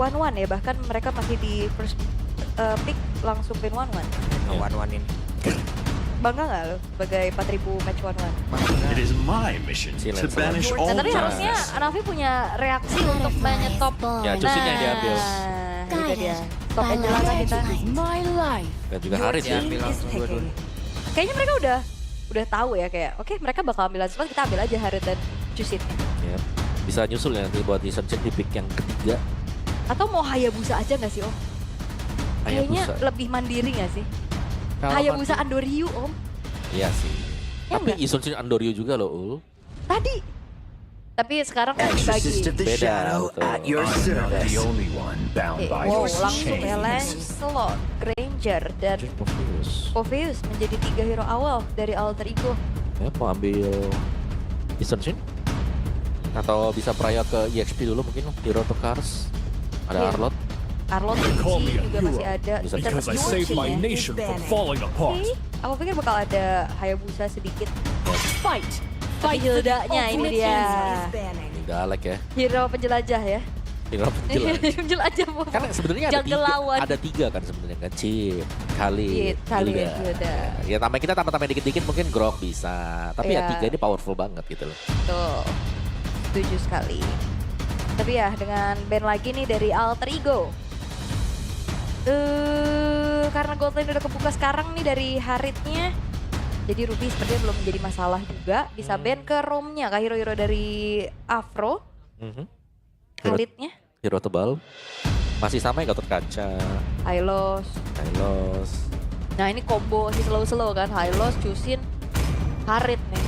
1-1 ya, bahkan mereka masih di first pick langsung win 1-1. One-one ini. Bangga nggak lo sebagai 4000 match 1-1? It is my mission to Silence. banish Nah, all tapi harusnya darkness. Navi punya reaksi untuk menyetop. Ya, Cusin yang diambil. Itu dia. Stop Angela kita. Dan juga Haris ya. Diambil langsung dua-duanya. Kayaknya mereka udah tahu ya kayak, oke mereka bakal ambil spot, kita ambil aja Harit dan Cusin. Ya. Bisa nyusul ya nanti buat Lee Sun-shin di pick yang ketiga. Atau mau Hayabusa aja nggak sih Om? Kayaknya Hayabusa. lebih mandiri nggak sih? Kalau Hayabusa mati- Andoryu Om. Iya sih. Ya Tapi enggak? Lee Sun-shin Andoryu juga loh, Ul. Tadi. Tapi sekarang kan Exorcist dibagi. of the Beda, Shadow betul. at your I'm not the service. only one bound Oke, by wow, your langsung ya chains. Lancelot, Granger, dan Jack Pophius. Popheus menjadi 3 hero awal dari Alter Ego. Ya, mau ambil Lee Sun-shin? Atau bisa peraya ke EXP dulu mungkin, Hero to Cars. Ada Iya. Arlot. Arlot Call me a juga masih hero, ada. Bisa Dan Because I Yorkshire saved my ya. nation from falling apart. Oke, aku pikir bakal ada Hayabusa sedikit. Fight. Tapi Hildanya ini dia. Ini Dalek ya. Hero penjelajah ya. Hero penjelajah. Penjelajah mau. Kan sebenarnya ada Jungle tiga, lawan. ada tiga kan sebenarnya kan, Chip, Khalid, Khalid, Hilda. Hilda. Ya kita tambah dikit-dikit mungkin Grok bisa, tapi ya Iya. tiga ini powerful banget gitu loh. Tuh, setuju sekali. Tapi ya dengan band lagi nih dari Alter Ego. Karena gold lane udah kebuka sekarang nih dari Haritnya. Jadi Ruby sepertinya belum menjadi masalah juga. Bisa ban ke Romnya, ke hero-hero dari Afro. Mhm. Khalidnya, Hero tebal, masih sama yang Gatot Kaca, Hylos. Hylos. Nah ini combo si slow-slow kan, Hylos, Cusin, Harit nih.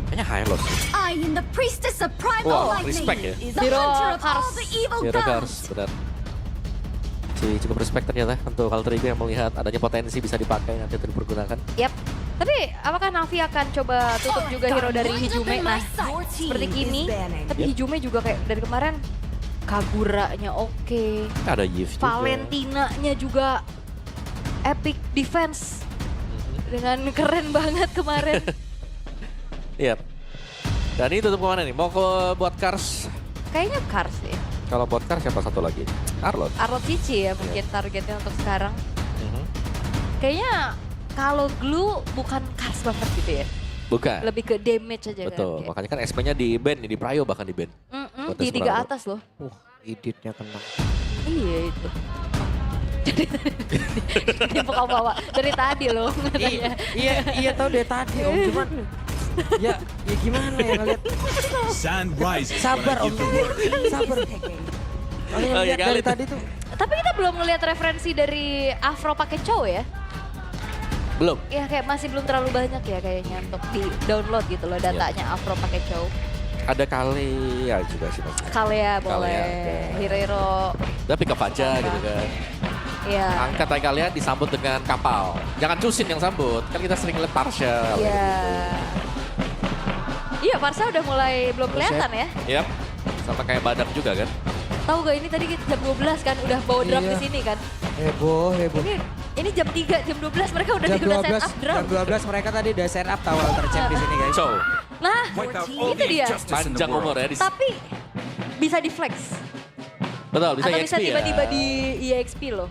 Kayaknya Hylos sih. I am the priestess of primal Wow, lightning. respect ya. The Hero hunter of all Cars. the evil Hero gods. Cars, benar. Cukup respect ternyata untuk Alter Ego yang melihat adanya potensi bisa dipakai nanti untuk dipergunakan. Yap. Tapi apakah Navi akan coba tutup juga hero dari Hijume? Nah, seperti Kimi. Tapi Yep. Hijume juga kayak dari kemarin Kaguranya oke. Ada Yves juga. Valentinanya juga epic defense. Dengan keren banget kemarin. Iya. Dan ini tutup kemana nih? Mau ke buat Cars? Kayaknya Cars ya. Kalau buat Cars siapa satu lagi? Arlot. Arlot Cici ya mungkin targetnya untuk sekarang. Mhm. Kayaknya kalau Glue bukan Cars banget gitu ya. Bukan. Lebih ke damage aja Betul. kan. Makanya kan SP-nya di ban nih, di Prayo bahkan di ban. buat Di 3 Desperado. atas loh. Editnya kena. Iya itu. Dia bawa dari tadi loh katanya. Iya tahu dari tadi Om, cuman ya gimana ya ngeliat. Sand rises Sabar when I Om, give the word. sabar. Oh, iya Ngeliat kali dari tuh. tadi tuh. Tapi kita belum ngelihat referensi dari Afro pakai cow ya. Belum. Ya kayak masih belum terlalu banyak ya kayaknya untuk di download gitu loh datanya Afro pakai cow. Ada kali ya juga sih maksudnya. Kalea boleh, ada. hero-hero. Udah pick up aja gitu kan. Iya. Angkat aja kalian disambut dengan kapal. Jangan Cusin yang sambut. Kan kita sering lihat Parsha. Iya. Iya, Farsa udah mulai belum kelihatan ya. Yap. Sama kayak badak juga kan. Tahu gak ini tadi jam 12 kan udah bawa drum Iya. di sini kan. Heboh. Ini jam 3, jam 12 mereka udah Jam udah 12, set up drum. jam 12 mereka tadi udah set up tawal tercamp di sini guys. So, Nah, Wipe out all itu the dia. injustice in the panjang umur world. ya. Tapi bisa di flex. Betul, bisa Atau EXP bisa ya. tiba-tiba di EXP loh.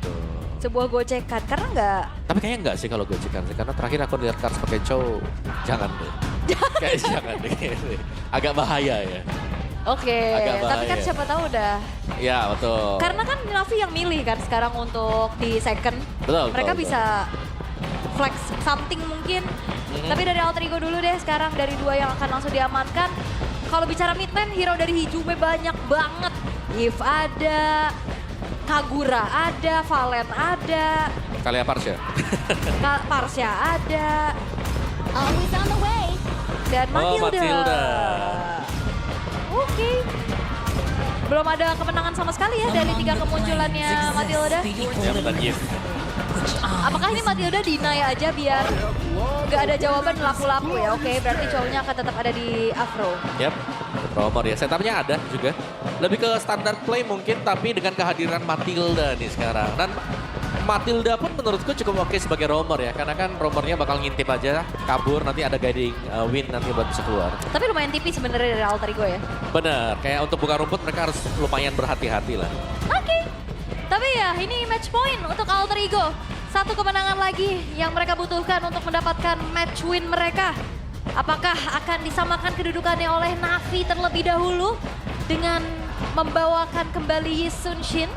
Sebuah gocekan. Karena nggak, Tapi kayaknya enggak sih kalau gocekan sih. Karena terakhir aku lihat Cars pakai cow. Jangan deh. Kayaknya jangan deh. Agak bahaya ya. oke. Agak Tapi kan bahaya. siapa tahu udah. Ya betul. Karena kan Navi yang milih kan sekarang untuk di second. Betul, Mereka betul, bisa flex something mungkin. Tapi dari Alter Ego dulu deh sekarang dari 2 yang akan langsung diamankan. Kalau bicara mid lane, hero dari Hijume banyak banget. Yves ada, Kagura ada, Valen ada, Kali ya Parsha. Parsha ada, Always on the way. dan Oh, Matilda. Matilda. Oke. Belum ada kemenangan sama sekali ya dari 3 kemunculannya Matilda. Ya benar Yves. Apakah ini Matilda deny aja biar nggak ada jawaban lapu-lapu ya? Oke, berarti cowoknya akan tetap ada di Afro. Yap. Promor ya. Setupnya ada juga. Lebih ke standar play mungkin tapi dengan kehadiran Matilda nih sekarang. Dan Matilda pun menurutku cukup oke sebagai roamer ya. Karena kan roamernya bakal ngintip aja, kabur, nanti ada guiding win nanti buat bisa keluar. Tapi lumayan tipis sebenarnya dari Alter Ego ya. Bener, kayak untuk buka rumput mereka harus lumayan berhati-hati lah. Oke. Tapi ya ini match point untuk Alter Ego. Satu kemenangan lagi yang mereka butuhkan untuk mendapatkan match win mereka. Apakah akan disamakan kedudukannya oleh Navi terlebih dahulu dengan membawakan kembali Yi Sun Shin?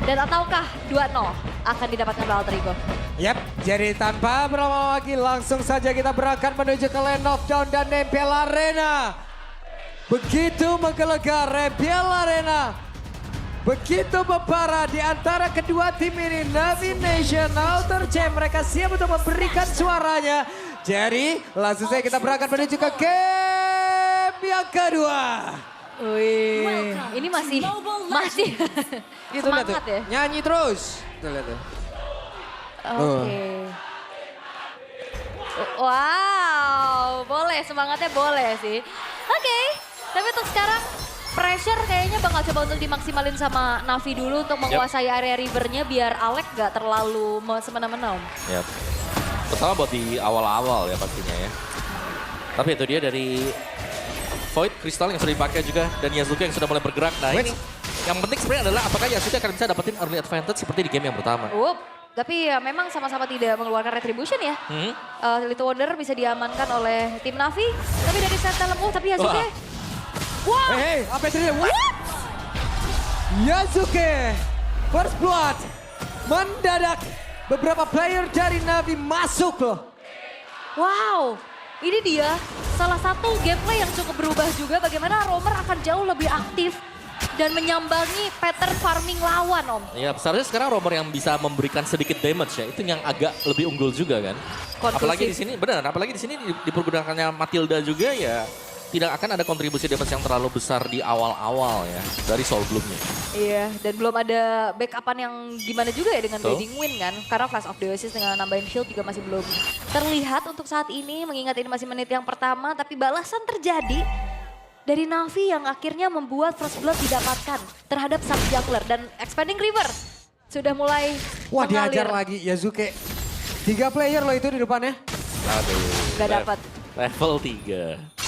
Dan ataukah 2-0 akan didapatkan oleh Alter Ego? Yap, jadi tanpa berlama lagi langsung saja kita berangkat menuju ke Land of Dawn dan Rempiel Arena. Begitu menggelegar Rempiel Arena. Begitu membara di antara kedua tim ini, Navi Nation, Alter Champ, mereka siap untuk memberikan suaranya. Jadi langsung saja kita berangkat menuju ke game yang kedua. Wih, ini masih Itu lihat tuh, semangat ya. nyanyi terus. Tuh lihat tuh. Oke. Wow, boleh semangatnya boleh sih. Oke, tapi untuk sekarang pressure kayaknya bakal coba untuk dimaksimalin sama Navi dulu untuk menguasai area rivernya biar Alec gak terlalu semena-mena. Yap. Pertama buat di awal-awal ya pastinya ya. Tapi itu dia dari Void, Crystal yang sudah dipakai juga, dan Yasuke yang sudah mulai bergerak. Nah ini, yang penting sebenarnya adalah apakah Yasuke akan bisa dapetin early advantage seperti di game yang pertama. Tapi ya memang sama-sama tidak mengeluarkan retribution ya. Little Wonder bisa diamankan oleh tim Navi. Tapi dari set dalam, tapi Yasuke. Wah. Hey, apa itu? What? Yasuke, First Blood, mendadak beberapa player dari Navi masuk loh. Wow, ini dia salah satu gameplay yang cukup berubah juga bagaimana Roamer akan jauh lebih aktif dan menyambangi pattern farming lawan, Om. Ya, seharusnya sekarang Roamer yang bisa memberikan sedikit damage ya, itu yang agak lebih unggul juga kan. Konklusif. Apalagi di sini, benar, apalagi di sini dipergunakannya Matilda juga ya. Tidak akan ada kontribusi damage yang terlalu besar di awal-awal ya, dari Soul Bloom-nya. Iya, dan belum ada backupan yang gimana juga ya dengan Guiding Wind kan. Karena Flash of the Oasis dengan nambahin shield juga masih belum terlihat untuk saat ini. Mengingat ini masih menit yang pertama, tapi balasan terjadi dari Navi yang akhirnya membuat First Blood didapatkan terhadap sang jungler. Dan Expanding River sudah mulai Wah, mengalir. dihajar lagi Yasuke. 3 player loh itu di depannya. Aduh. Gak dapat. Level 3.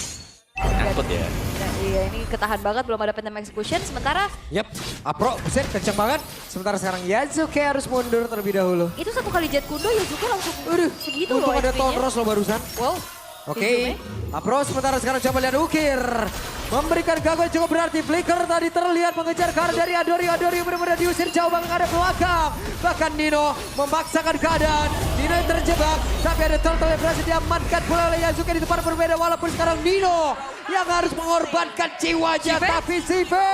Nyangkut ya. Nah, iya, ini ketahan banget, belum ada Phantom Execution. Sementara Yap, Apro, buset kenceng banget. Sementara sekarang Yasuke harus mundur terlebih dahulu. itu satu kali jet kundo Yasuke langsung Aduh, segitu untung loh ada XP-nya. Tonros loh barusan. Wow. Oke, Apro sementara sekarang coba lihat Ukir. Memberikan gangguan cukup berarti. Flicker tadi terlihat mengejar ke arah dari Adori. Adori benar-benar diusir jauh banget ada belakang. Bahkan Nino memaksakan keadaan. Nino yang terjebak. Tapi ada turtle yang berhasil diamankan pula oleh Yasuke di tempat berbeda. Walaupun sekarang Nino yang harus mengorbankan jiwanya. Tapi Sive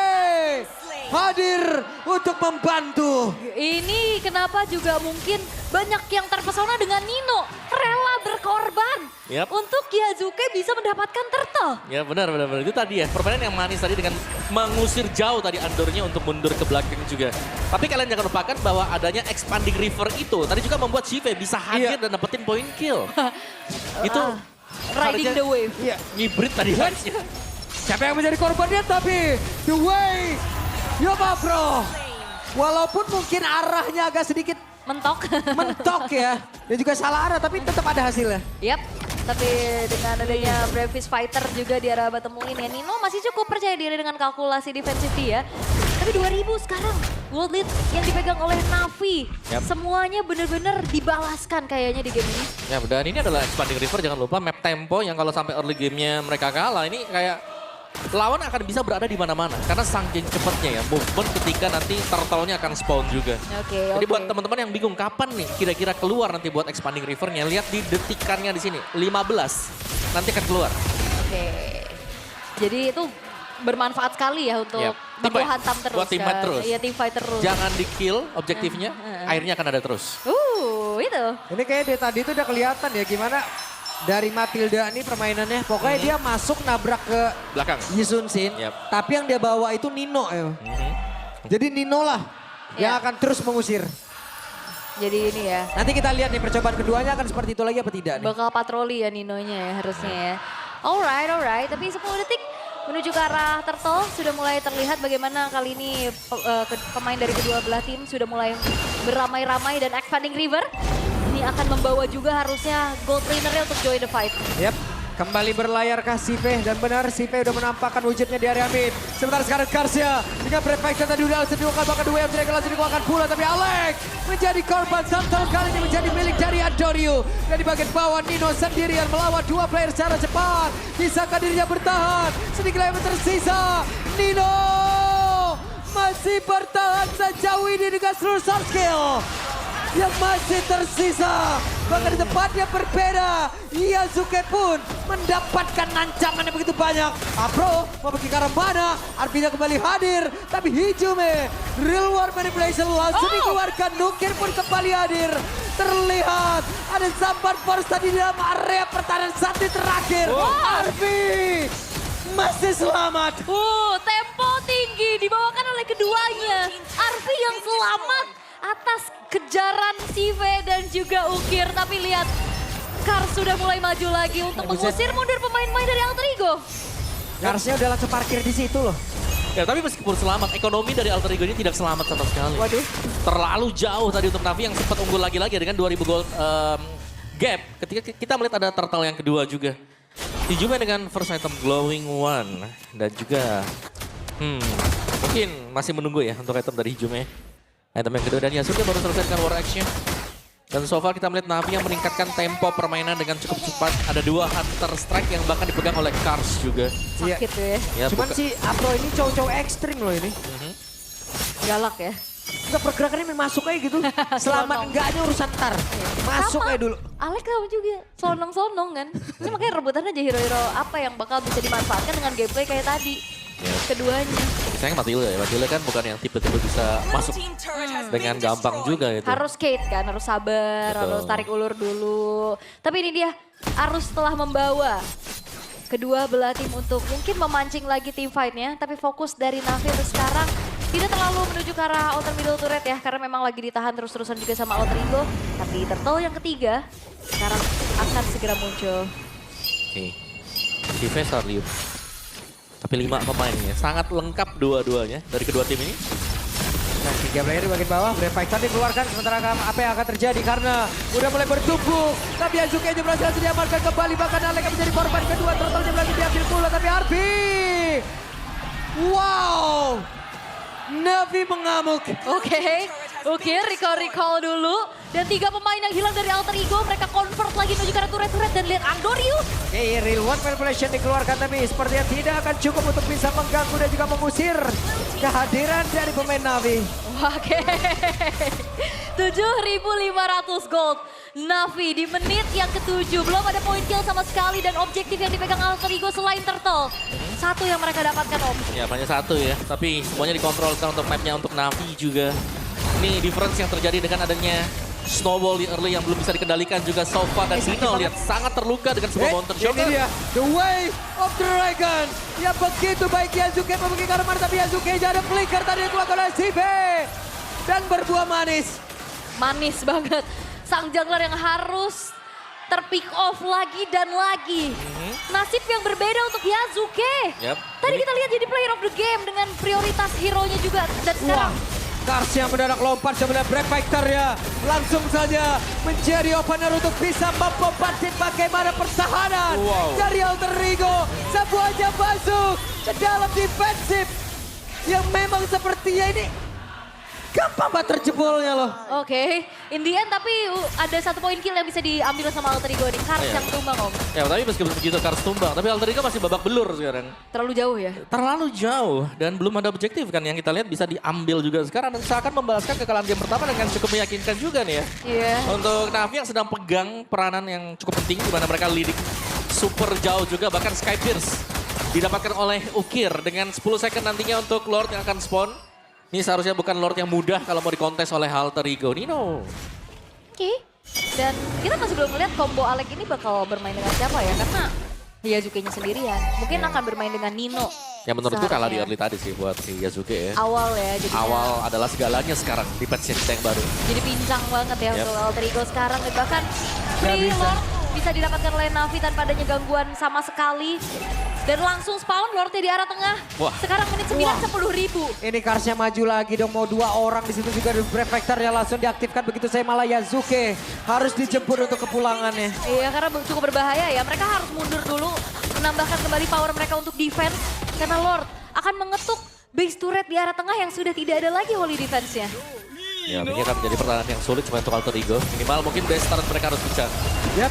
hadir untuk membantu. Ini kenapa juga mungkin banyak yang terpesona dengan Nino. Rela berkorban Yap. untuk Yasuke bisa mendapatkan turtle. Ya benar. Itu tadi ya, permainan yang manis tadi dengan mengusir jauh tadi Andornya untuk mundur ke belakang juga. Tapi kalian jangan lupakan bahwa adanya Expanding River itu tadi juga membuat Shive bisa hadir dan dapetin point kill. Itu Riding harusnya the wave. Iya. ngibrit tadi harusnya. Siapa yang menjadi korbannya tapi The Way Yoba Bro. Walaupun mungkin arahnya agak sedikit Mentok. mentok ya. Dan juga salah arah tapi tetap ada hasilnya. Yap. Tapi dengan adanya Brevis Fighter juga di arah bottom lane ya, Nino masih cukup percaya diri dengan kalkulasi defensif dia. Tapi 2000 sekarang World Lead yang dipegang oleh Navi. Yap. Semuanya benar-benar dibalaskan kayaknya di game ini. Ya dan ini adalah Expanding River, jangan lupa map tempo yang kalau sampai early gamenya mereka kalah ini kayak lawan akan bisa berada di mana-mana karena saking cepatnya ya movement ketika nanti turtle-nya akan spawn juga. Oke. Jadi buat teman-teman yang bingung kapan nih kira-kira keluar nanti buat Expanding River-nya, lihat di detikannya di sini 15 nanti akan keluar. Oke. Jadi itu bermanfaat sekali ya untuk Yap. baku Team fight. hantam terus. Buat team fight kan. terus. Iya, team fight terus. Jangan di kill objektifnya, airnya akan ada terus. Itu. Ini kayak dari tadi tuh udah kelihatan ya gimana dari Matilda ini permainannya. Pokoknya dia masuk nabrak ke Belakang. Yi Sun Shin. Yap. Tapi yang dia bawa itu Nino ya. Jadi Nino lah yang Ya. akan terus mengusir. Jadi ini ya. Nanti kita lihat nih percobaan keduanya akan seperti itu lagi apa tidak nih. Bakal patroli ya Ninonya ya harusnya ya. Alright. Tapi 10 detik menuju ke arah Turtle. Sudah mulai terlihat bagaimana kali ini pemain dari kedua belah tim sudah mulai beramai-ramai dan expanding river. Ini akan membawa juga harusnya gold lanernya untuk join the fight. Yap, kembali berlayarkah Sipe dan benar Sipe udah menampakkan wujudnya di area mid. Sementara sekarang Karsia dengan Prefect tadi udah langsung diungkap bahkan dua yang tidak langsung dikeluarkan pula. Tapi Alex menjadi korban Santel kali ini menjadi milik dari Adorio. Dan di bagian bawah Nino sendirian melawan dua player secara cepat. Bisakah dirinya bertahan? Sedikit lagi tersisa. Nino masih bertahan sejauh ini dengan seluruh soft skill yang masih tersisa. Bahkan di tempatnya berbeda, Yasuke pun mendapatkan ancaman yang begitu banyak. Apro mau pergi ke arah mana, Arvina kembali hadir. Tapi Hijume, real war manipulation langsung dikeluarkan. Nukir pun kembali hadir. Terlihat ada sampan force tadi di dalam area pertahanan saat terakhir. Arvi masih selamat. Tempo tinggi dibawakan oleh keduanya. Arvi yang selamat atas kejaran Sive dan juga Ukir. Tapi lihat, Kars sudah mulai maju lagi untuk mengusir mundur pemain-pemain dari Alter Ego. Karsnya udah langsung parkir di situ loh. Ya tapi meskipun selamat, ekonomi dari Alter Ego ini tidak selamat sama sekali. Waduh. Terlalu jauh tadi untuk Navi yang sempat unggul lagi-lagi dengan 2000 gold gap. Ketika kita melihat ada Turtle yang kedua juga. Hijume dengan first item Glowing One. Dan juga mungkin masih menunggu ya untuk item dari Hijume. Item yang kedua dan Yasuke baru selesai dengan War Action. Dan so far kita melihat Navi yang meningkatkan tempo permainan dengan cukup cepat. Ada dua Hunter Strike yang bahkan dipegang oleh Kars juga. Sakit tuh ya. Ya, Cuman si Apro ini cowok-cowok ekstrim loh ini. Galak ya. Enggak, pergerakannya main masuk aja gitu. Selamat enggaknya urusan ntar. Masuk aja dulu. Alex kamu juga sonong-sonong kan. Ini makanya rebutan aja hero-hero apa yang bakal bisa dimanfaatkan dengan gameplay kayak tadi. Keduanya. Sayang Matilda ya, Matilda kan bukan yang tipe-tipe bisa masuk dengan gampang juga gitu. Harus skate kan, harus sabar, Betul. harus tarik ulur dulu. Tapi ini dia, Arus telah membawa kedua belah tim untuk mungkin memancing lagi tim fight-nya. Tapi fokus dari Navi untuk sekarang tidak terlalu menuju ke arah outer middle turret ya. Karena memang lagi ditahan terus-terusan juga sama Alter Ego. Tapi Turtle yang ketiga sekarang akan segera muncul. Oke, Sive Starliu. Tapi 5 pemainnya, sangat lengkap dua-duanya dari kedua tim ini. Nah, 3 player di bagian bawah, Brave Fighter dikeluarkan. Sementara apa yang akan terjadi karena udah mulai bertumpuk. Tapi Yasuke aja berhasil diamankan kembali. Bahkan Alek menjadi korban kedua. Turtle lagi diambil pula. Tapi Arvi. Wow. Navi mengamuk. Oke, recall dulu. Dan 3 pemain yang hilang dari Alter Ego, mereka convert lagi menuju ke arah turret-turret dan lihat Andorio. Oke, real one manipulation dikeluarkan tapi sepertinya tidak akan cukup untuk bisa mengganggu dan juga mengusir kehadiran dari pemain Navi. Oke, 7.500 gold. Navi di menit yang ke-7, belum ada point kill sama sekali dan objektif yang dipegang Alter Ego selain Turtle. Satu yang mereka dapatkan Om. Ya hanya satu ya, tapi semuanya dikontrol sekarang untuk mapnya untuk Navi juga. Ini difference yang terjadi dengan adanya Snowball di early yang belum bisa dikendalikan juga Sofa dan Dino lihat sangat terluka dengan sebuah Mountain Ini Shocker. dia, the way of the dragon. Ya begitu baik Yasuke memiliki karma tapi Yasuke ada flicker tadi dikeluarkan oleh Sive. Dan berbuah manis. Manis banget. Sang jungler yang harus terpick off lagi dan lagi. Nasib yang berbeda untuk Yasuke. Yep. Tadi kita lihat jadi player of the game dengan prioritas hero-nya juga. Dan sekarang Kars yang mendadak lompat sebelah Brave Fighter ya. Langsung saja menjadi opener untuk bisa mempompatin bagaimana pertahanan dari Alter Ego. Sebuah jam masuk ke dalam defensif yang memang sepertinya ini gampang banget terjebolnya loh. Oke, in the end tapi ada 1 poin kill yang bisa diambil sama Alter Ego nih. Kars yang tumbang Om. Ya tapi meskipun begitu Kars tumbang, tapi Alter Ego masih babak belur sekarang. Terlalu jauh ya? Terlalu jauh dan belum ada objektif kan yang kita lihat bisa diambil juga sekarang dan seakan membalaskan kekalahan game pertama dengan cukup meyakinkan juga nih ya. Iya. Untuk Navi yang sedang pegang peranan yang cukup penting di mana mereka leading super jauh juga bahkan Sky Pierce didapatkan oleh Ukir dengan 10 second nantinya untuk Lord yang akan spawn. Ini seharusnya bukan Lord yang mudah kalau mau dikontes oleh Alter Ego. Nino. Oke. Dan kita masih belum melihat combo Alek ini bakal bermain dengan siapa ya. Karena Yasuke-nya sendirian. Mungkin akan bermain dengan Nino. Ya menurutku kalah di seharusnya. early tadi sih buat si Yasuke ya. Awal ya. Jadinya Awal adalah segalanya sekarang di patch yang baru. jadi pincang banget ya Yep. untuk Alter Ego sekarang. Dan bahkan Free Lord bisa didapatkan oleh Navi tanpa adanya gangguan sama sekali. Dan langsung spawn Lordnya di arah tengah. Wah. Sekarang menit 9, 10.000. Ini Karsnya maju lagi dong, mau 2 orang di situ juga ada Prefector yang langsung diaktifkan begitu saya malah Yazuke harus dijemput untuk kepulangannya. Iya, karena cukup berbahaya ya. Mereka harus mundur dulu, menambahkan kembali power mereka untuk defense. Karena Lord akan mengetuk base turret di arah tengah yang sudah tidak ada lagi Holy Defense-nya. Ya, ini akan menjadi pertahanan yang sulit cuma untuk Alter Ego. Minimal mungkin base start mereka harus pecah. Yap,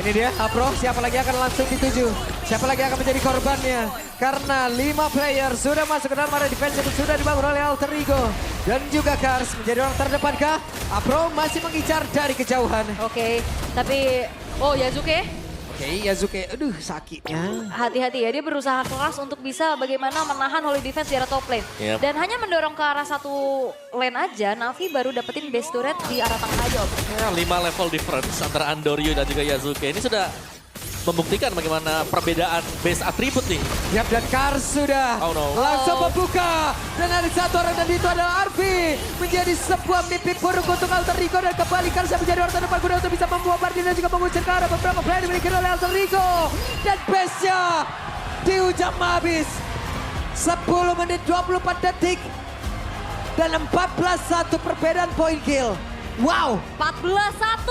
ini dia Apro, siapa lagi akan langsung dituju? Siapa lagi akan menjadi korbannya? Karena 5 player sudah masuk ke dalam area defense yang sudah dibangun oleh Alter Ego. Dan juga Kars menjadi orang terdepan kah? Apro masih mengincar dari kejauhan. Oke, tapi Yazuke Oke, Yazuke, aduh sakitnya. hati-hati ya, dia berusaha keras untuk bisa bagaimana menahan Holy Defense di arah top lane. Yep. Dan hanya mendorong ke arah satu lane aja, Navi baru dapetin base turret di arah tengah aja Om. Ya, 5 level difference antara Andoryu dan juga Yazuke. Ini sudah membuktikan bagaimana perbedaan base atribut nih. Yap, dan Kars sudah Oh, no. langsung membuka. Dan ada satu orang dan itu adalah Arfi. Menjadi sebuah mimpi buruk untuk Alter Ego dan kembali Kars yang menjadi orang terdepan guna untuk bisa membuat Bardin dan juga mengusir ke arah beberapa player dimiliki oleh Alter Ego. Dan base-nya di ujung habis. 10 menit 24 detik. Dan 14-1 perbedaan point kill. Wow. 14-1,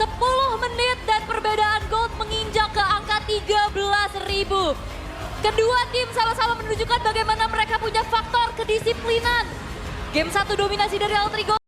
10 menit dan perbedaan gold menginjak ke angka 13.000. Kedua tim sama-sama menunjukkan bagaimana mereka punya faktor kedisiplinan. Game 1 dominasi dari Alter Ego.